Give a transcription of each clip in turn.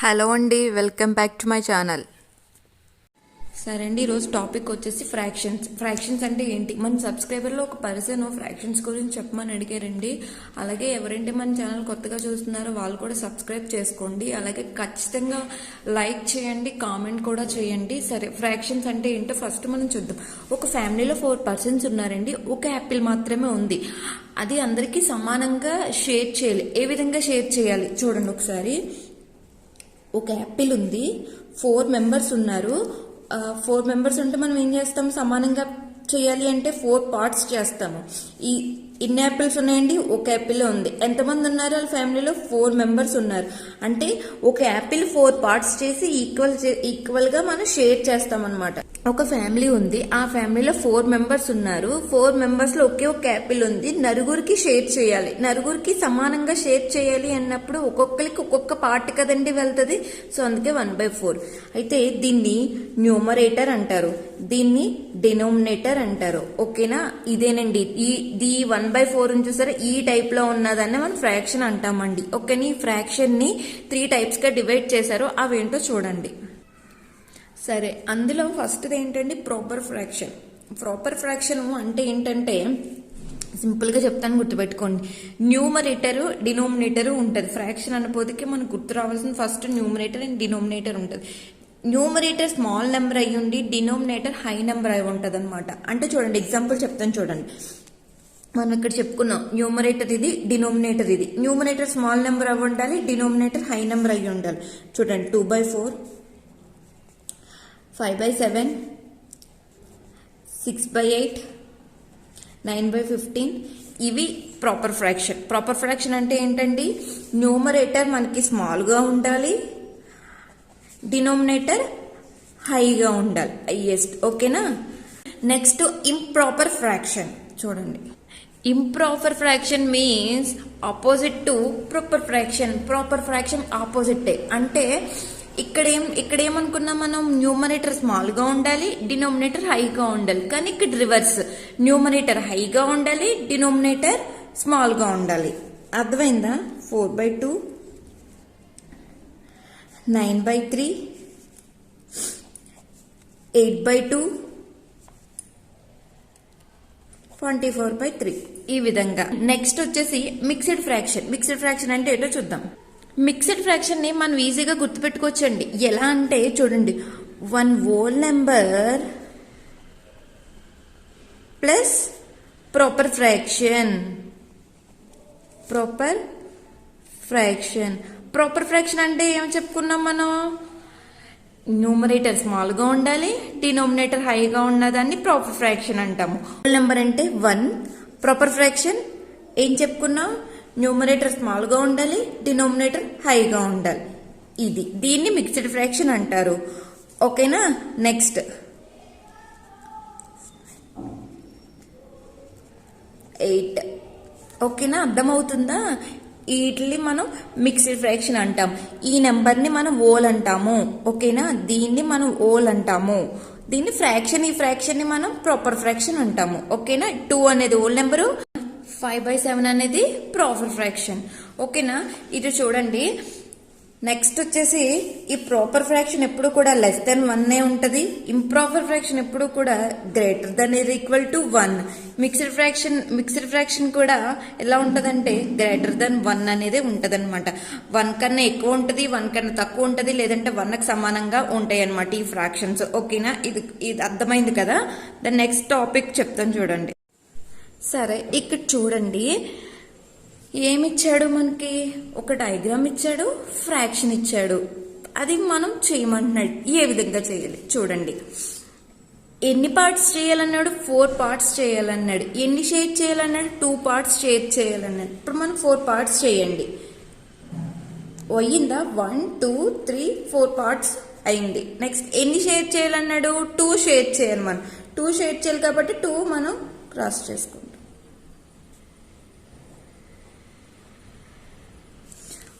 Hello అండి, welcome back to my channel. సరే అండి, ఈరోజు టాపిక్ వచ్చేసి ఫ్రాక్షన్స్ అంటే ఏంటి. మన సబ్స్క్రైబర్లో ఒక పర్సన్ ఫ్రాక్షన్స్ గురించి చెప్పమని అడిగారండి. అలాగే ఎవరంటే మన ఛానల్ కొత్తగా చూస్తున్నారో వాళ్ళు కూడా సబ్స్క్రైబ్ చేసుకోండి. అలాగే ఖచ్చితంగా లైక్ చేయండి, కామెంట్ కూడా చేయండి. సరే, ఫ్రాక్షన్స్ అంటే ఏంటో ఫస్ట్ మనం చూద్దాం. ఒక ఫ్యామిలీలో 4 పర్సన్స్ ఉన్నారండి. ఒక యాపిల్ మాత్రమే ఉంది. అది అందరికీ సమానంగా షేర్ చేయాలి. ఏ విధంగా షేర్ చేయాలి చూడండి ఒకసారి. ఒక యాపిల్ ఉంది, 4 మెంబర్స్ ఉన్నారు. 4 మెంబర్స్ ఉంటే మనం ఏం చేస్తాం, సమానంగా చేయాలి అంటే 4 పార్ట్స్ చేస్తాము. ఇన్ని యాపిల్స్ ఉన్నాయండి, ఒక యాపిల్ ఉంది. ఎంతమంది ఉన్నారు వాళ్ళ ఫ్యామిలీలో? 4 మెంబర్స్ ఉన్నారు. అంటే ఒక యాపిల్ 4 పార్ట్స్ చేసి ఈక్వల్ గా మనం షేర్ చేస్తాం అనమాట. ఒక ఫ్యామిలీ ఉంది, ఆ ఫ్యామిలీలో 4 మెంబర్స్ ఉన్నారు. 4 మెంబర్స్ లో ఒకే ఒక యాపిల్ ఉంది. నలుగురికి షేర్ చేయాలి. నలుగురికి సమానంగా షేర్ చేయాలి అన్నప్పుడు ఒక్కొక్కరికి ఒక్కొక్క పార్ట్ కదండి వెళ్తుంది. సో అందుకే 1/4. అయితే దీన్ని న్యూమరేటర్ అంటారు, దీన్ని డినోమినేటర్ అంటారు. ఓకేనా? ఇదేనండి ఈ 1/4 చూసారా, ఈ టైప్ లో ఉన్నదాన్ని మనం ఫ్రాక్షన్ అంటామండి. ఓకేనా? ఈ ఫ్రాక్షన్ ని 3 టైప్స్ గా డివైడ్ చేశారు. అవేంటో చూడండి. సరే, అందులో ఫస్ట్ ఏంటంటే ప్రాపర్ ఫ్రాక్షన్. ప్రాపర్ ఫ్రాక్షన్ అంటే ఏంటంటే సింపుల్ గా చెప్తాను, గుర్తుపెట్టుకోండి. న్యూమరేటర్ డినోమినేటర్ ఉంటుంది. ఫ్రాక్షన్ అన్నపోదికి మనకు గుర్తు రావాల్సిన ఫస్ట్ న్యూమరేటర్ అండ్ డినోమినేటర్ ఉంటుంది. న్యూమరేటర్ స్మాల్ నెంబర్ అయి ఉండి డినోమినేటర్ హై నెంబర్ అయి ఉంటుంది అనమాట. అంటే చూడండి, ఎగ్జాంపుల్ చెప్తాను చూడండి. మనం ఇక్కడ చెప్పుకున్నాం, న్యూమరేటర్ ఇది, డినోమినేటర్ ఇది. న్యూమరేటర్ స్మాల్ నెంబర్ అయి ఉండాలి, డినోమినేటర్ హై నెంబర్ అయి ఉండాలి. చూడండి, 2/4, 5/7, 6/8, 9/15. ఇవి ప్రాపర్ ఫ్రాక్షన్. ప్రాపర్ ఫ్రాక్షన్ అంటే ఏంటండి, న్యూమరేటర్ మనకి స్మాల్ గా ఉండాలి, డినోమినేటర్ హైగా ఉండాలి, హైయెస్ట్. ఓకేనా? నెక్స్ట్ ఇంప్రాపర్ ఫ్రాక్షన్ చూడండి. Improper fraction means opposite to proper fraction. Proper fraction opposite. అంటే ఇక్కడ ఏమనుకున్నాం మనం, న్యూమరేటర్ స్మాల్ గా ఉండాలి, డినోమినేటర్ హైగా ఉండాలి. కానీ ఇక్కడ రివర్స్, న్యూమరేటర్ హైగా ఉండాలి, డినోమినేటర్ స్మాల్ గా ఉండాలి. అర్థమైందా? 4/2, 9/3, 8/2, 24/3. ఈ విధంగా. నెక్స్ట్ వచ్చేసి మిక్స్డ్ ఫ్రాక్షన్. మిక్స్డ్ ఫ్రాక్షన్ అంటే ఏంటో చూద్దాం. మిక్స్డ్ ఫ్రాక్షన్ ని మనం ఈజీగా గుర్తుపెట్టుకోవచ్చండి. ఎలా అంటే చూడండి, 1 whole number plus proper fraction. Proper fraction. Proper fraction అంటే ఏం చెప్పుకున్నాం మనం, న్యూమరేటర్ స్మాల్ గా ఉండాలి, డినోమినేటర్ హైగా ఉన్నదాన్ని ప్రాపర్ ఫ్రాక్షన్ అంటాము. హోల్ నెంబర్ అంటే 1. ప్రాపర్ ఫ్రాక్షన్ ఏం చెప్పుకున్నాం, న్యూమరేటర్ స్మాల్ గా ఉండాలి, డినోమినేటర్ హైగా ఉండాలి. దీన్ని మిక్స్డ్ ఫ్రాక్షన్ అంటారు. ఓకేనా? నెక్స్ట్ 8. ఓకేనా? అర్థమవుతుందా? వీటిని మనం మిక్స్డ్ ఫ్రాక్షన్ అంటాం. ఈ నెంబర్ ని మనం ఓల్ అంటాము. ఓకేనా? దీన్ని మనం ఓల్ అంటాము. దీన్ని ఫ్రాక్షన్, ఈ ఫ్రాక్షన్ ని మనం ప్రాపర్ ఫ్రాక్షన్ అంటాము. ఓకేనా? 2 అనేది ఓల్ నెంబరు, 5/7 అనేది ప్రాపర్ ఫ్రాక్షన్. ఓకేనా? ఇది చూడండి. నెక్స్ట్ వచ్చేసి ఈ ప్రాపర్ ఫ్రాక్షన్ ఎప్పుడు కూడా లెస్ దెన్ 1 ఉంటది. ఇంప్రాపర్ ఫ్రాక్షన్ ఎప్పుడు కూడా greater than or equal to 1. Mixed fraction కూడా ఎలా ఉంటదంటే గ్రేటర్ దెన్ 1 అనేది ఉంటది అనమాట. 1 కన్నా ఎక్కువ ఉంటది, 1 కన్నా తక్కువ ఉంటది, లేదంటే 1కి సమానంగా ఉంటాయి అనమాట ఈ ఫ్రాక్షన్స్. ఓకేనా? ఇది అర్థమైంది కదా. ద నెక్స్ట్ టాపిక్ చెప్తాను చూడండి. సరే, ఇక్కడ చూడండి, ఏమిచ్చాడు మనకి, ఒక డయాగ్రామ్ ఇచ్చాడు, ఫ్రాక్షన్ ఇచ్చాడు. అది మనం చేయమంటున్నాడు. ఏ విధంగా చేయాలి చూడండి. ఎన్ని పార్ట్స్ చేయాలన్నాడు? 4 పార్ట్స్ చేయాలన్నాడు. ఎన్ని షేర్ చేయాలన్నాడు? 2 పార్ట్స్ షేర్ చేయాలన్నాడు. ఇప్పుడు మనం 4 పార్ట్స్ చేయండి. అయ్యిందా? 1, 2, 3, 4 పార్ట్స్ అయింది. నెక్స్ట్ ఎన్ని షేర్ చేయాలన్నాడు? 2 షేర్ చేయాలి. మనం 2 షేర్ చేయాలి కాబట్టి 2 మనం క్రాస్ చేసుకుంటాం.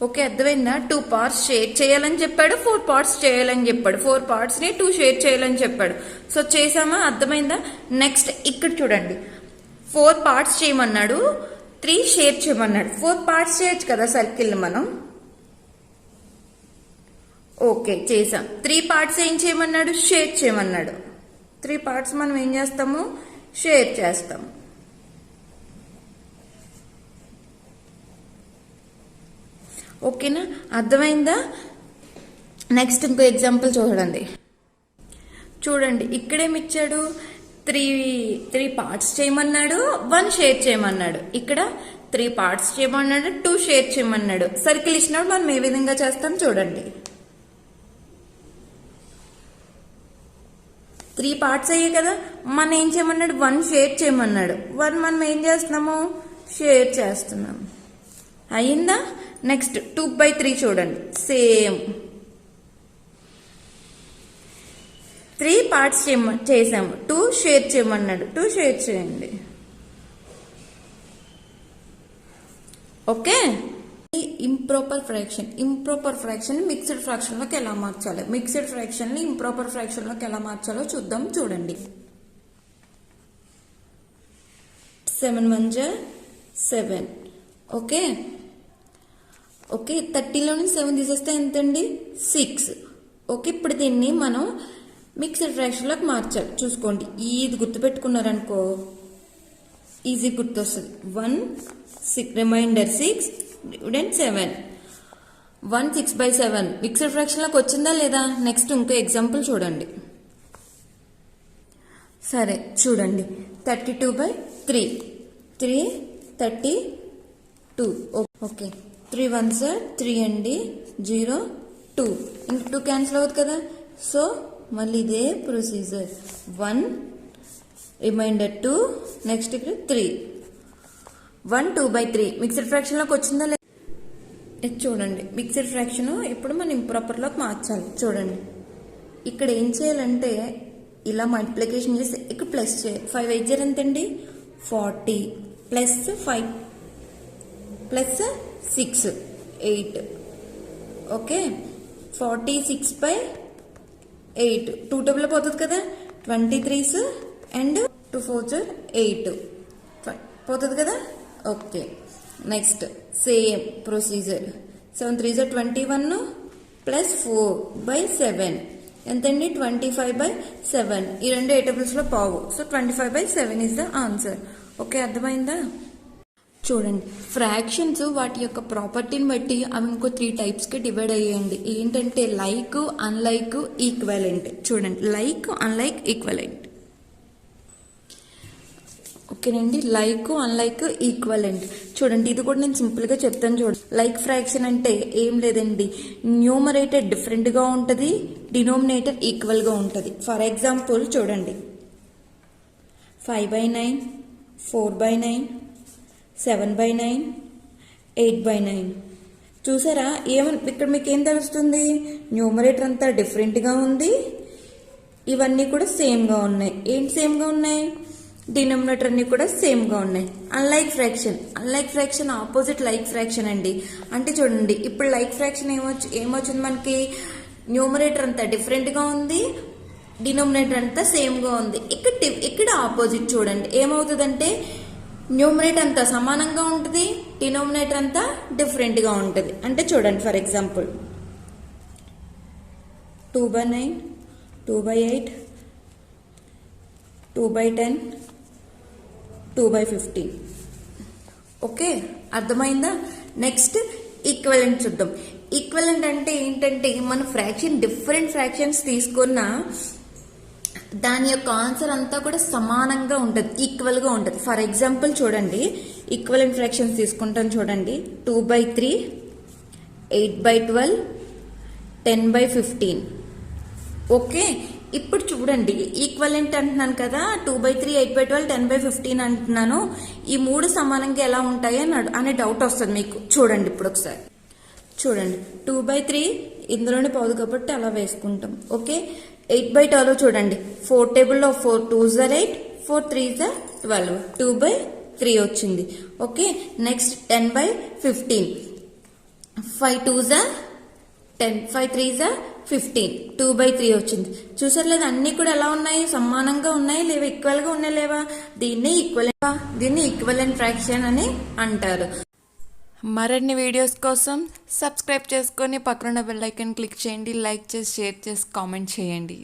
ఓకే, అర్థమైందా? 2 పార్ట్స్ షేర్ చేయాలని చెప్పాడు, 4 పార్ట్స్ చేయాలని చెప్పాడు. 4 పార్ట్స్ ని 2 షేర్ చేయాలని చెప్పాడు. సో చేసామా? అర్థమైందా? నెక్స్ట్ ఇక్కడ చూడండి, 4 పార్ట్స్ చేయమన్నాడు, 3 షేర్ చేయమన్నాడు. 4 పార్ట్స్ చేయొచ్చు కదా సర్కిల్ మనం. ఓకే చేసాం. 3 పార్ట్స్ ఏం చేయమన్నాడు? షేర్ చేయమన్నాడు. 3 పార్ట్స్ మనం ఏం చేస్తాము? షేర్ చేస్తాము. ఓకేనా, అర్థమైందా? నెక్స్ట్ ఇంకో ఎగ్జాంపుల్ చూడండి ఇక్కడేమి ఇచ్చాడు? 3 పార్ట్స్ చేయమన్నాడు, 1 షేర్ చేయమన్నాడు. ఇక్కడ 3 పార్ట్స్ చేయమన్నాడు, 2 షేర్ చేయమన్నాడు. సర్కిల్ ఇచ్చినప్పుడు మనం ఏ విధంగా చేస్తాం చూడండి. 3 పార్ట్స్ అయ్యాయి కదా, మనం ఏం చేయమన్నాడు? 1 షేర్ చేయమన్నాడు. 1 మనం ఏం చేస్తున్నాము? షేర్ చేస్తున్నాం. అయిందా? నెక్స్ట్ 2/3 చూడండి, సేమ్ 3 పార్ట్స్ చేసాము, 2 షేర్ చేయమన్నాడు, 2 షేర్ చేయండి. Okay, improper fraction mixed fraction లోకి ఎలా మార్చాలి, మిక్స్డ్ ఫ్రాక్షన్ ని ఇంప్రాపర్ ఫ్రాక్షన్ లోకి ఎలా మార్చాలో చూద్దాం. చూడండి, 7 1 7. ఓకే, 30లో నుంచి 7 తీసేస్తే ఎంతండి? 6. ఓకే, ఇప్పుడు దీన్ని మనం మిక్స్డ్ ఫ్రాక్షన్ లోకి మార్చాలి. చూసుకోండి, ఇది గుర్తుపెట్టుకున్నారనుకో ఈజీ గుర్తొస్తుంది. 1 6 రిమైండర్ 6 డివిడెండ్ 7. 1 6/7 మిక్స్డ్ ఫ్రాక్షన్ లోకి వచ్చిందా లేదా? నెక్స్ట్ ఇంకో ఎగ్జాంపుల్ చూడండి. సరే చూడండి, 32/3 3 32. ఓకే, 3 1s 3 అండి, 0 2 ఇంక 2 క్యాన్సిల్ అవుతుంది కదా. సో మళ్ళీ ఇదే ప్రొసీజర్, 1 రిమైండర్ 2 నెక్స్ట్ ఇక్కడ 3. 1 2/3 మిక్స్డ్ ఫ్రాక్షన్ లోకి వచ్చిందా లేదా? చూడండి, మిక్స్డ్ ఫ్రాక్షన్ ఇప్పుడు మనం ఇంప్రాపర్ లోకి మార్చాలి. చూడండి, ఇక్కడ ఏం చేయాలంటే ఇలా మల్టిప్లికేషన్ చేసి ఇక్కడ ప్లస్ చేయాలి. 5 8 0 ఎంతండి? 40 ప్లస్ 5 ప్లస్ 6 8. ఓకే, 46/8 2 టేబుల్ పోతుంది కదా. 23s అండ్ 2 4s 8 పోతుంది కదా. Okay, next same procedure, 7 3s 21 plus 4/7 ఎంతండి? 25/7. ఈ రెండు ఏ టేబుల్స్ లో పావు, so 25/7 is the answer. Okay, అర్థమైందా? చూడండి, ఫ్రాక్షన్స్ వాటి యొక్క ప్రాపర్టీని బట్టి అవి ఇంకో 3 టైప్స్ కి డివైడ్ అయ్యాయండి. ఏంటంటే లైక్, అన్లైక్, ఈక్వలెంట్. చూడండి, లైక్, అన్లైక్, ఈక్వలెంట్. ఓకేనండి, లైక్, అన్లైక్, ఈక్వలెంట్. చూడండి, ఇది కూడా నేను సింపుల్ గా చెప్తాను. చూడండి, లైక్ ఫ్రాక్షన్ అంటే ఏం లేదండి, న్యూమరేటర్ డిఫరెంట్ గా ఉంటది, డినోమినేటర్ ఈక్వల్ గా ఉంటది. ఫర్ ఎగ్జాంపుల్ చూడండి, 5/9 4/9 7/9 8/9. చూసారా, ఇక్కడ మీకు ఏం తెలుస్తుంది? న్యూమరేటర్ అంతా డిఫరెంట్ గా ఉంది, ఇవన్నీ కూడా సేమ్ గా ఉన్నాయి. ఏంటి సేమ్ గా ఉన్నాయి? డినోమినేటర్ అన్ని కూడా సేమ్ గా ఉన్నాయి. Unlike fraction opposite like fraction అండి. అంటే చూడండి, ఇప్పుడు లైక్ ఫ్రాక్షన్ ఏమొచ్చింది మనకి? న్యూమరేటర్ అంతా డిఫరెంట్ గా ఉంది, డినోమినేటర్ అంతా సేమ్ గా ఉంది. ఇక్కడ ఆపోజిట్ చూడండి, ఏమవుతుందంటే న్యూమరేటర్ అంతా సమానంగా ఉంటుంది, డినోమినేటర్ అంతా డిఫరెంట్ గా ఉంటుంది. అంటే చూడండి, ఫర్ ఎగ్జాంపుల్ 2/9 2/8 2/10 2/15. ఓకే, అర్థమైందా? నెక్స్ట్ ఈక్వలెంట్ చూద్దాం. ఈక్వలెంట్ అంటే ఏంటంటే మన డిఫరెంట్ ఫ్రాక్షన్స్ తీసుకున్న దాని యొక్క ఆన్సర్ అంతా కూడా సమానంగా ఉంటుంది, ఈక్వల్ గా ఉంటుంది. ఫర్ ఎగ్జాంపుల్ చూడండి, ఈక్వలెంట్ ఫ్రాక్షన్స్ తీసుకుంటాను చూడండి. 2/3 8/12 10/15. ఓకే, ఇప్పుడు చూడండి, ఈక్వలెంట్ అంటున్నాను కదా, 2/3 8/12 10/15 అంటున్నాను. ఈ 3 సమానంగా ఎలా ఉంటాయి అనే డౌట్ వస్తుంది మీకు. చూడండి, ఇప్పుడు ఒకసారి చూడండి, 2/3 ఇందులోనే పోదు కాబట్టి అలా వేసుకుంటాం. ఓకే, 8/12 చూడండి, 4 టేబుల్లో 4 2s 8 4 3s 12 2/3 వచ్చింది. ఓకే, నెక్స్ట్ 10/15 5 2s 10 5 3s 15 2/3 వచ్చింది. చూసారు లేదా, అన్ని కూడా ఎలా ఉన్నాయి? సమానంగా ఉన్నాయి లేవా? ఈక్వల్ గా ఉన్నాయి లేవా? దీన్ని ఈక్వలెంట్ ఫ్రాక్షన్ అని అంటారు. మరిన్ని వీడియోస్ కోసం సబ్స్క్రైబ్ చేసుకొని పక్కన బెల్ ఐకాన్ క్లిక్ చేయండి, లైక్ చేసి షేర్ చేసి కామెంట్ చేయండి.